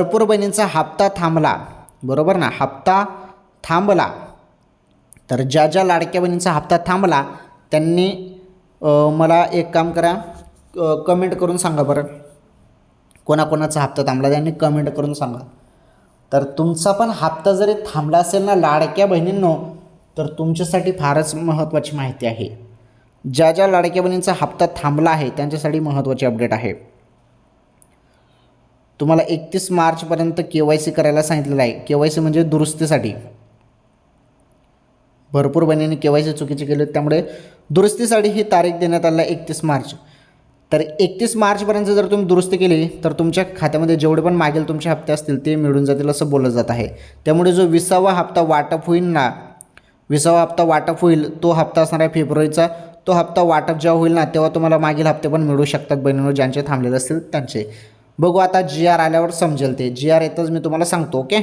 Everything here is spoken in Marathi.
भरपूर बहिणींचा हप्ता थांबला, बरोबर ना, हप्ता थांबला. तर ज्या ज्या लाडक्या बहिणींचा हप्ता थांबला त्यांनी मला एक काम करा, कमेंट करून सांगा बरं, कोणाकोणाचा हप्ता थांबला त्यांनी कमेंट करून सांगा. तर तुमचा पण हप्ता जरी थांबला असेल ना लाडक्या बहिणींनो, तर तुमच्यासाठी फारच महत्त्वाची माहिती आहे. ज्या ज्या लाडक्या बहिणींचा हप्ता थांबला आहे त्यांच्यासाठी महत्त्वाची अपडेट आहे. तुम्हाला 31 मार्चपर्यंत KYC करायला सांगितलेलं आहे. KYC म्हणजे दुरुस्तीसाठी. भरपूर बहिणींनी KYC चुकीची केली, त्यामुळे दुरुस्तीसाठी ही तारीख देण्यात आली आहे 31 मार्च. तर 31 मार्चपर्यंत जर तुम्ही दुरुस्ती केली तर तुमच्या खात्यामध्ये जेवढे पण मागील तुमचे हप्ते असतील ते मिळून जातील असं बोललं जात आहे. त्यामुळे जो 20वा हप्ता वाटप होईल ना, 20वा हप्ता वाटप होईल तो हप्ता असणार आहे फेब्रुवारीचा. तो हप्ता वाटप जेव्हा होईल ना तेव्हा तुम्हाला मागील हप्ते पण मिळू शकतात बहिणींनो, ज्यांचे थांबलेले असतील त्यांचे. बघू आता GR आल्यावर समजेल, ते GR येतच मी तुम्हाला सांगतो. ओके.